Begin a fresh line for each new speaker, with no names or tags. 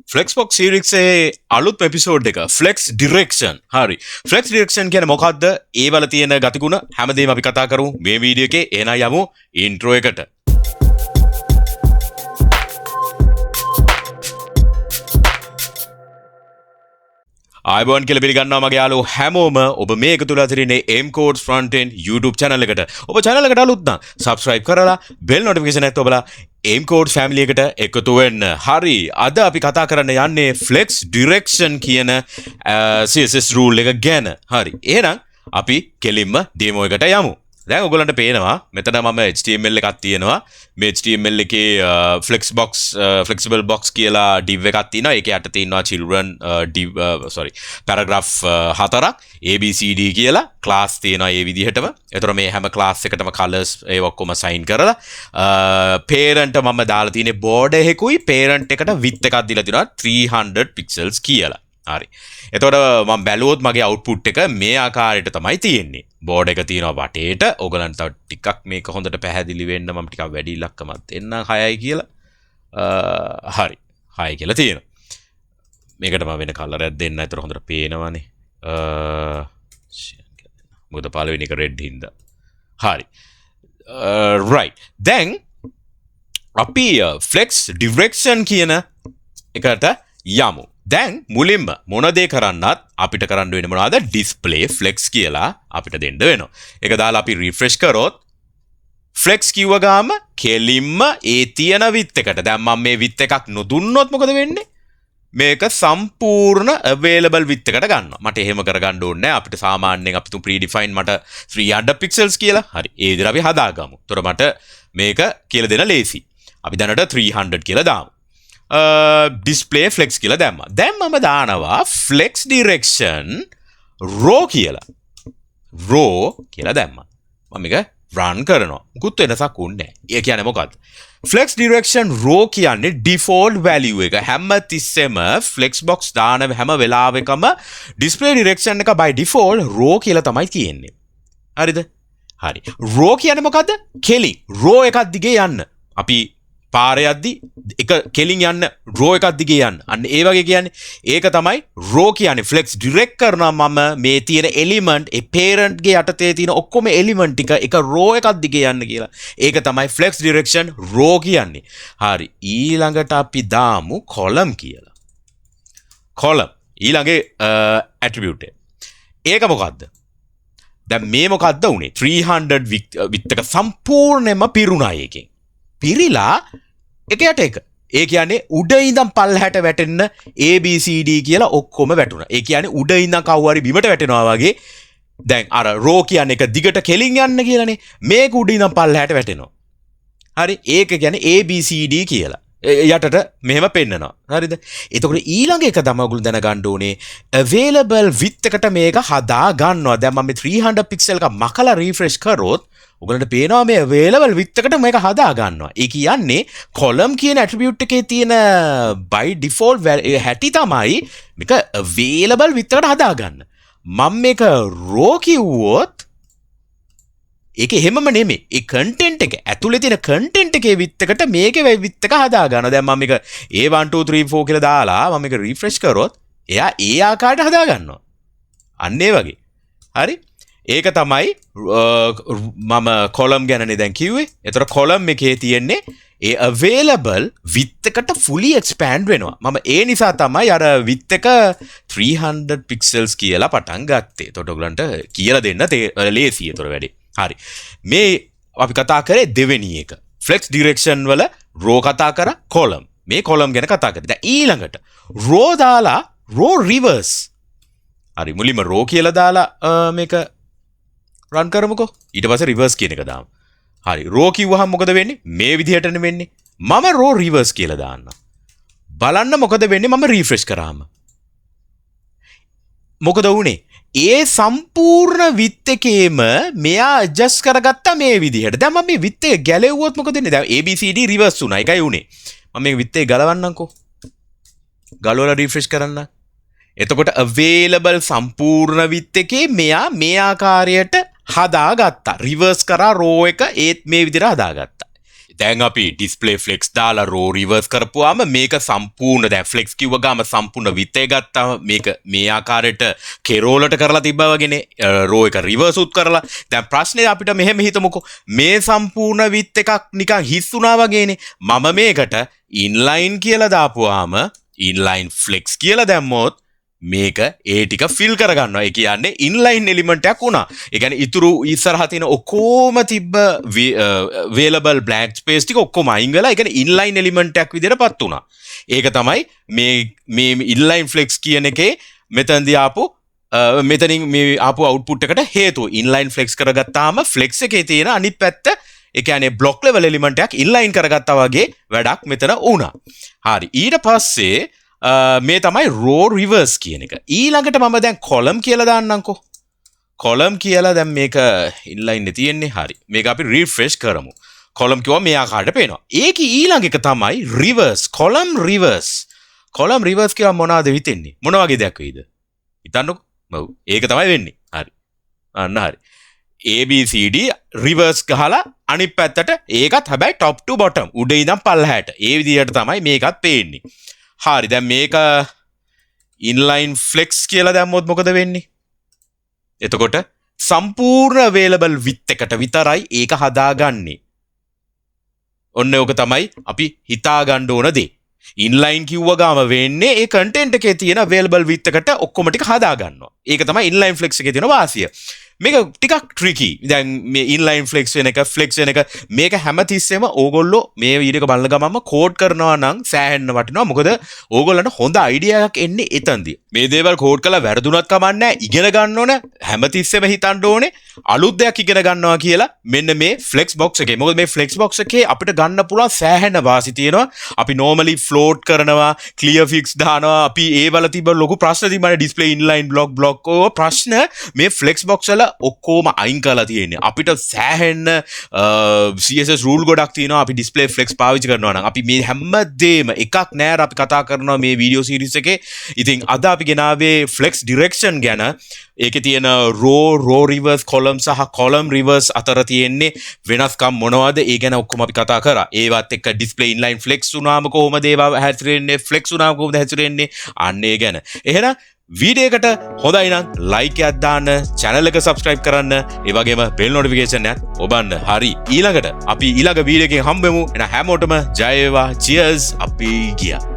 Flexbox series එකේ අලුත් episode එක Flex Direction. හරි. Flex Direction කියන්නේ මොකක්ද? ඒ වල තියෙන ගතිගුණ හැමදේම අපි කතා කරමු මේ වීඩියෝ එකේ. එහෙනම් යමු ඉන්ට්‍රෝ එකට. ආයුබෝවන් කියලා පිළිගන්නවා මගේ යාළුවෝ හැමෝම. ඔබ මේ එකතු වෙලා තින්නේ MCodes Frontend YouTube channel එකට. ඔබ channel එකට අලුත් නම් subscribe කරලා bell notification එකත් ඔබලා MCodes family එකට එකතු වෙන්න. හරි. අද අපි කතා කරන්න යන්නේ Flex Direction කියන CSS rule එක ගැන. හරි. එහෙනම් අපි කෙලින්ම demo එකට යමු. දැන් ඔයගොල්ලන්ට පේනවා මෙතන මම HTML එකක් තියෙනවා. මේ HTML එකේ Flexbox flexible box කියලා div එකක් තියෙනවා. ඒකේ යට තියෙනවා children div paragraph හතරක් ABCD කියලා class තියෙනවා ඒ විදිහටම. ඒතර මේ හැම class එකටම colors ඒ ඔක්කොම assign කරලා parent මම දාලා තියෙන්නේ border එකකුයි parent එකට width එකක් දීලා තියෙනවා 300 pixels කියලා. හරි. එතකොට මම බැලුවොත් මගේ output එක මේ ආකාරයට තමයි තියෙන්නේ. බෝඩ් එක තියෙනවා වටේට. ඕගලන්ට තව ටිකක් මේක හොඳට පැහැදිලි වෙන්න මම ටිකක් වැඩි ඉලක්කමක් දෙන්නම් 6යි කියලා. හරි. 6 කියලා තියෙනවා. මේකට මම වෙන කලර් එකක් දෙන්න. ඒතර හොඳට පේනවනේ. මොකද පළවෙනි එක රෙඩ් හින්දා. හරි. right. දැන් අපි Flex Direction කියන එකට යමු. දැන් මුලින්ම මොන දේ කරන්නත් අපිට කරන්න වෙන්නේ මොනවද? display flex කියලා අපිට දෙන්න වෙනවා. ඒක දාලා අපි refresh කරොත් flex කිව්ව ගාම කෙලින්ම ඒ තියෙන width එකට. දැන් මම මේ width එකක් නොදුන්නොත් මොකද වෙන්නේ? මේක සම්පූර්ණ available width එකට ගන්නවා. මට එහෙම කරගන්න ඕනේ නැහැ. අපිට සාමාන්‍යයෙන් අපි තු predefined මට 300 pixels කියලා. හරි. ඒ විදිහට අපි හදාගමු. ඒතර මට මේක කියලා දෙන ලේසි. අපි දැනට 300 කියලා දාමු. display flex කියලා දැම්මා. දැන් මම දානවා flex direction row කියලා. row කියලා දැම්මා. මම මේක run කරනවා. මුකුත් වෙනසක් උන්නේ නැහැ. ඒ කියන්නේ මොකක්ද? flex direction row කියන්නේ default value එක. හැම තිස්සෙම flexbox දාන හැම වෙලාවෙකම display direction එක by default row කියලා තමයි තියෙන්නේ. හරිද? හරි. row කියන්නේ මොකද්ද? කෙලින් row එකක් දිගේ යන්න. අපි පාරේ යද්දි එක කෙලින් යන්න row එකක් දිගේ යන්න. අන්න ඒ වගේ කියන්නේ ඒක තමයි row කියන්නේ. flex direct කරනවා මම මේ තියෙන element ඒ parent ගේ යටතේ තියෙන ඔක්කොම element ටික එක row එකක් දිගේ යන්න කියලා. ඒක තමයි flex direction row කියන්නේ. හරි. ඊළඟට අපි දාමු column කියලා. column ඊළඟේ attribute එක. ඒක මොකද්ද? දැන් මේ මොකද්ද උනේ? 300 width එක සම්පූර්ණයෙන්ම පිරුණා එකෙන්. පිරිලා එකයට එක. ඒ කියන්නේ උඩ ඉඳන් පල්ලහැට වැටෙන්න ABCD කියලා ඔක්කොම වැටුණා. ඒ කියන්නේ උඩ ඉඳන් කවුරු හරි බිමට වැටෙනවා වගේ. දැන් අර row කියන්නේ එක දිගට කෙලින් යන්න කියලානේ. මේක උඩ ඉඳන් පල්ලහැට වැටෙනවා. හරි. ඒක කියන්නේ ABCD කියලා. යටට මෙහෙම පෙන්නනවා. හරිද? එතකොට ඊළඟ එක තමයි ඔයගොල්ලෝ දැනගන්න ඕනේ available width එකට මේක හදා ගන්නවා. දැන් මම මේ 300 pixel එක මකලා refresh කරොත් ඔයගොල්ලන්ට පේනවා මේ available width එකට මේක හදා ගන්නවා. ඒ කියන්නේ column කියන attribute එකේ තියෙන by default හැටි තමයි මේක available width එකට හදා ගන්න. මම මේක row කිව්වොත් ඒක එහෙමම නෙමෙයි. ඒ content එක ඇතුලේ තියෙන content එකේ width එකට මේකේ width එක හදා ගන්නවා. දැන් මම මේක A1 2 3 4 කියලා දාලා මම මේක refresh කරොත් එයා ඒ ආකාරයට හදා ගන්නවා. අන්න ඒ වගේ. හරි? ඒක තමයි මම column ගැනනේ දැන් කිව්වේ. ඒතර column එකේ තියෙන්නේ ඒ available width එකට fully expand වෙනවා. මම ඒ නිසා තමයි අර width එක 300 pixels කියලා පටන් ගත්තේ. එතකොට ඔයගලන්ට කියලා දෙන්න ලේසි. ඒතර වැඩි. හරි. මේ අපි කතා කරේ දෙවෙනි එක. flex direction වල row කතා කරා column. මේ column ගැන කතා කරේ. දැන් ඊළඟට row දාලා row reverse. හරි. මුලින්ම row කියලා දාලා මේක run කරමුකෝ. ඊට පස්සේ reverse කියන එක දාමු. හරි. row කිව්වහම මොකද වෙන්නේ? මේ විදිහටනේ වෙන්නේ. මම row reverse කියලා දාන්න. බලන්න මොකද වෙන්නේ මම refresh කරාම. මොකද වුනේ? ඒ සම්පූර්ණ width එකේම මෙයා adjust කරගත්තා මේ විදිහට. දැන් මම මේ width එක ගැලෙව්වොත් මොකද වෙන්නේ? දැන් ABCD reverse වුණා. ඒකයි උනේ. මම මේ width එක ගලවන්නම්කෝ. ගලවලා refresh කරන්න. එතකොට available සම්පූර්ණ width එකේ මෙයා මේ ආකාරයට හදාගත්තා. රිවර්ස් කරා row එක ඒත් මේ විදිහට හදාගත්තා. දැන් අපි ඩිස්ප්ලේ ෆ්ලෙක්ස් දාලා රෝ රිවර්ස් කරපුවාම මේක සම්පූර්ණ දැන් ෆ්ලෙක්ස් කිව්ව ගාම සම්පූර්ණ විත් එක ගත්තාම මේක මේ ආකාරයට කෙරෝලට කරලා තිබ්බා වගේනේ රෝ එක රිවර්ස් උත් කරලා දැන් ප්‍රශ්නේ අපිට මෙහෙම හිතමුකෝ මේ සම්පූර්ණ විත් එකක් නිකන් හිස් වුණා වගේනේ මම මේකට ඉන්ලයින් කියලා දාපුවාම ඉන්ලයින් ෆ්ලෙක්ස් කියලා දැම්මොත් මේක ඒ ටික ෆිල් කරගන්නවා. ඒ කියන්නේ ඉන්ලයින් එලිමන්ට් එකක් වුණා. ඒ කියන්නේ ඉතුරු ඉස්සරහා තියෙන ඔක්කොම තිබ්බ available blank space ටික ඔක්කොම අයින් වෙලා ඒ කියන්නේ ඉන්ලයින් එලිමන්ට් එකක් විදිහටපත් වුණා. ඒක තමයි මේ ඉන්ලයින් ෆ්ලෙක්ස් කියන එකේ මෙතනදී ආපු මෙතනින් මේ ආපු අවුට්පුට් එකට හේතුව. ඉන්ලයින් ෆ්ලෙක්ස් කරගත්තාම ෆ්ලෙක්ස් එකේ තියෙන අනිත් පැත්ත ඒ කියන්නේ බ්ලොක් ලෙවල් එලිමන්ට් එකක් ඉන්ලයින් කරගත්තා වගේ වැඩක් මෙතන වුණා. හරි. ඊට පස්සේ මේ තමයි රෝ රිවර්ස් කියන එක. ඊළඟට මම දැන් කොලම් කියලා දාන්නම්කෝ. කොලම් කියලා දැන් මේක ඉන්ලයින් එකේ තියෙන්නේ. හරි. මේක අපි රිෆ්‍රෙෂ් කරමු. කොලම් කිව්වා මේ ආකාරයට පේනවා. ඒකේ ඊළඟ එක තමයි reverse. Column reverse. Column reverse කියව මොනවද හිතෙන්නේ? මොන වගේ දෙයක් වෙයිද? හිතන්නකෝ. ඔව්. ඒක තමයි වෙන්නේ. හරි. අන්න හරි. ABCD රිවර්ස් ගහලා අනිත් පැත්තට ඒකත් හැබැයි top to bottom උඩ ඉඳන් පල්ලහැට. ඒ විදිහට තමයි මේකත් පේන්නේ. හරි දැන් මේක ඉන්ලයින් ෆ්ලෙක්ස් කියලා දැම්මොත් මොකද වෙන්නේ? එතකොට සම්පූර්ණ available width එකට විතරයි ඒක හදාගන්නේ. ඔන්න ඕක තමයි අපි හිතා ගන්න ඕන දේ. ඉන්ලයින් කිව්ව ගාම වෙන්නේ ඒ content එකේ තියෙන available width එකට ඔක්කොම ටික හදා ගන්නවා. ඒක තමයි ඉන්ලයින් ෆ්ලෙක්ස් එකේ තියෙන වාසිය. මේක ටිකක් ට්‍රිකි. දැන් මේ ඉන්ලයින් ෆ්ලෙක්ස් වෙන එක ෆ්ලෙක්ස් වෙන එක මේක හැමතිස්සෙම ඕගොල්ලෝ මේ වීඩියෝ එක බලන ගමන්ම කෝඩ් කරනවා නම් සෑහෙන්න වටිනවා. මොකද ඕගොල්ලන්ට හොඳ අයිඩියා එකක් එන්නේ එතනදී. මේ දේවල් කෝඩ් කරලා වැරදුනත් කමන්නේ නැහැ. ඉගෙන ගන්න ඕන. හැමතිස්සෙම හිතන්න ඕනේ අලුත් දෙයක් ඉගෙන ගන්නවා කියලා. මෙන්න මේ Flexbox එකේ. මොකද මේ Flexbox එකේ අපිට ගන්න පුළුවන් සෑහෙන වාසි තියෙනවා. අපි normally float කරනවා, clear fix දානවා. අපි ඒ වල තිබ්බ ලොකු ප්‍රශ්න තිබ්බනේ display inline block ඕ ප්‍රශ්න මේ Flexbox වල ඔක්කොම අයින් කරලා තියෙන්නේ. අපිට සෑහෙන්න CSS rule ගොඩක් තියෙනවා. අපි display flex පාවිච්චි කරනවා නම් අපි මේ හැමදේම එකක් නෑර අපි කතා කරනවා මේ වීඩියෝ සීරීස් එකේ. ඉතින් අද අපි ගෙනාවේ flex direction ගැන. ඒකේ තියෙන row reverse column සහ column reverse අතර තියෙන්නේ වෙනස්කම් මොනවද? ඒ ගැන ඔක්කොම අපි කතා කරා. ඒවත් එක්ක display inline flex වුණාම කොහොමද ඒවා හැසිරෙන්නේ? flex වුණාම කොහොමද හැසිරෙන්නේ? අන්න ඒ ගැන. එහෙනම් වීඩියෝ එකට හොඳයි නම් ලයික් එකක් දාන්න, channel එක subscribe කරන්න, ඒ වගේම bell notification එකත් ඔබන්න. හරි. ඊළඟට අපි ඊළඟ වීඩියෝ එකකින් හම්බෙමු. එහෙනම් හැමෝටම ජය වේවා. cheers අපි ගියා.